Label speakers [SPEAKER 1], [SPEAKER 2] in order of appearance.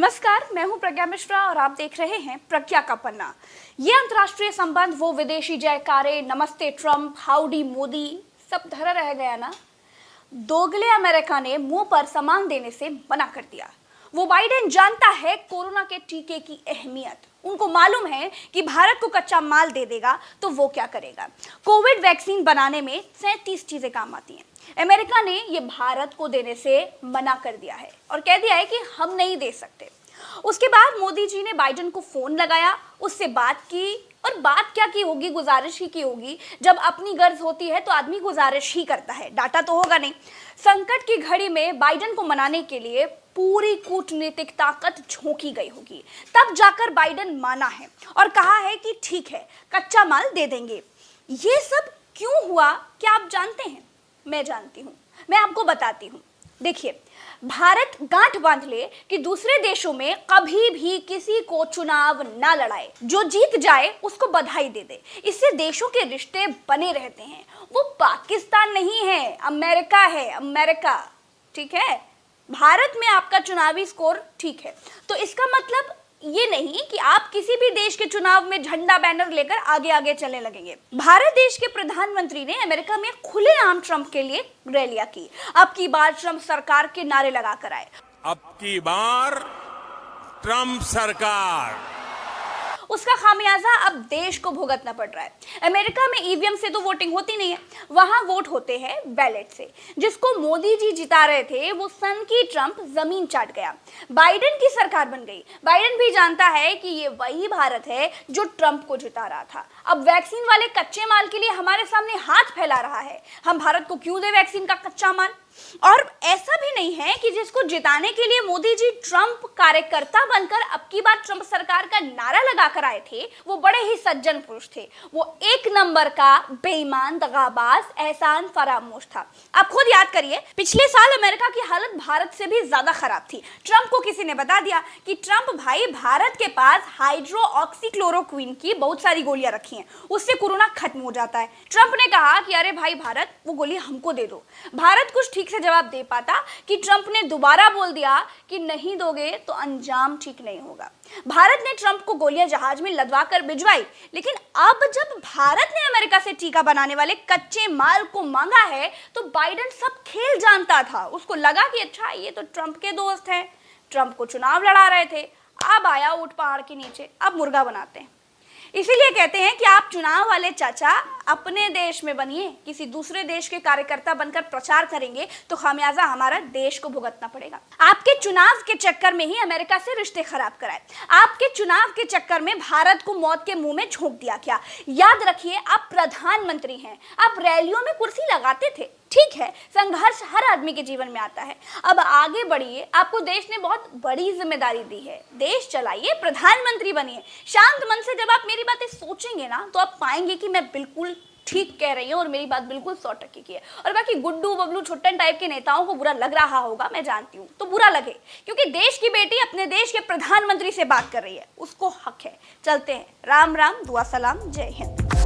[SPEAKER 1] नमस्कार, मैं हूं प्रज्ञा मिश्रा और आप देख रहे हैं प्रज्ञा का पन्ना। ये अंतर्राष्ट्रीय संबंध, वो विदेशी जयकारे, नमस्ते ट्रंप, हाउडी मोदी, सब धरा रह गया ना। दोगले अमेरिका ने मुंह पर सामान देने से मना कर दिया। वो बाइडेन जानता है कोरोना के टीके की अहमियत। उनको मालूम है कि भारत को कच्चा माल दे देगा तो वो क्या करेगा। कोविड वैक्सीन बनाने में 37 चीजें काम आती हैं। अमेरिका ने ये भारत को देने से मना कर दिया है और कह दिया है कि हम नहीं दे सकते। उसके बाद मोदी जी ने बाइडेन को फोन लगाया, उससे बात की, और बात क्या की होगी, गुजारिश ही की होगी। जब अपनी गर्ज होती है तो आदमी गुजारिश ही करता है, डाटा तो होगा नहीं। संकट की घड़ी में बाइडेन को मनाने के लिए पूरी कूटनीतिक ताकत झोंकी गई होगी। तब जाकर बाइडेन माना है और कहा है कि ठीक है, कच्चा माल दे देंगे। ये सब क्यों हुआ, क्या आप जानते हैं? मैं जानती हूँ, मैं आपको बताती हूँ। देखिए, भारत गांठ बांध ले कि दूसरे देशों में कभी भी किसी को चुनाव ना लड़ाए, जो जीत जाए उसको बधाई दे दे। इससे देशों के रिश्ते बने रहते हैं। वो पाकिस्तान नहीं है, अमेरिका है, अमेरिका। ठीक है, भारत में आपका चुनावी स्कोर ठीक है तो इसका मतलब ये नहीं कि आप किसी भी देश के चुनाव में झंडा बैनर लेकर आगे आगे चलने लगेंगे। भारत देश के प्रधानमंत्री ने अमेरिका में खुलेआम ट्रंप के लिए रैलियां की। अब की बार ट्रंप सरकार के नारे लगाकर आए।
[SPEAKER 2] अब की बार ट्रंप सरकार।
[SPEAKER 1] उसका खामियाजा अब देश को भुगतना पड़ रहा है। अमेरिका में ईवीएम से तो वोटिंग होती नहीं है, वहां वोट होते हैं बैलेट से। जिसको मोदी जी जिता रहे थे वो सन की ट्रंप जमीन चाट गया। बाइडेन की सरकार बन गई। बाइडेन भी जानता है कि ये वही भारत है जो ट्रंप को जिता रहा था। अब वैक्सीन वाले कच्चे माल के लिए हमारे सामने हाथ फैला रहा है। हम भारत को क्यों दे वैक्सीन का कच्चा माल? और ऐसा भी नहीं है कि जिसको जिताने के लिए मोदी जी ट्रंप कार्यकर्ता बनकर अब की बार ट्रंप सरकार का नारा लगाकर आए थे, वो बड़े ही सज्जन पुरुष थे। वो एक नंबर का बेईमान, दगाबाज, एहसान फरामोश था। आप खुद याद करिए, पिछले साल अमेरिका की हालत भारत से भी ज्यादा खराब थी। ट्रंप को किसी ने बता दिया कि ट्रंप भाई, भारत के पास हाइड्रोक्सीक्लोरोक्विन की बहुत सारी गोलियां रखी हैं, उससे कोरोना खत्म हो जाता है। ट्रंप ने कहा कि अरे भाई भारत, वो गोली हमको दे दो। भारत कुछ ठीक से जवाब दे पाता कि ट्रंप ने दोबारा बोल दिया कि नहीं दोगे तो अंजाम ठीक नहीं होगा। भारत ने ट्रंप को गोलियां जहाज में लदवा कर भिजवाई, लेकिन अब जब भारत ने अमेरिका से टीका बनाने वाले कच्चे माल को मांगा है तो बाइडेन सब खेल जानता था। उसको लगा कि अच्छा, ये तो ट्रंप के दोस्त हैं, ट्रंप को चुनाव लड़ा रहे थे, अब आया ऊंट पहाड़ के नीचे, अब मुर्गा बनाते हैं। इसीलिए कहते हैं कि आप चुनाव वाले चाचा अपने देश में बनिए, किसी दूसरे देश के कार्यकर्ता बनकर प्रचार करेंगे तो खामियाजा हमारा देश को भुगतना पड़ेगा। आपके चुनाव के चक्कर में ही अमेरिका से रिश्ते खराब कराए, आपके चुनाव के चक्कर में भारत को मौत के मुंह में झोंक दिया। क्या याद रखिए, आप प्रधानमंत्री हैं, आप रैलियों में कुर्सी लगाते थे। ठीक है, संघर्ष हर आदमी के जीवन में आता है। अब आगे बढ़िए, आपको देश ने बहुत बड़ी जिम्मेदारी दी है। देश चलाइए, प्रधानमंत्री बनिए। शांत मन से जब आप मेरी बातें सोचेंगे ना तो आप पाएंगे कि मैं बिल्कुल ठीक कह रही हूँ और मेरी बात बिल्कुल 100% की है। और बाकी गुड्डू बबलू छुट्टन टाइप के नेताओं को बुरा लग रहा होगा, मैं जानती हूँ, तो बुरा लगे, क्योंकि देश की बेटी अपने देश के प्रधानमंत्री से बात कर रही है, उसको हक है। चलते हैं, राम राम, दुआ सलाम, जय हिंद।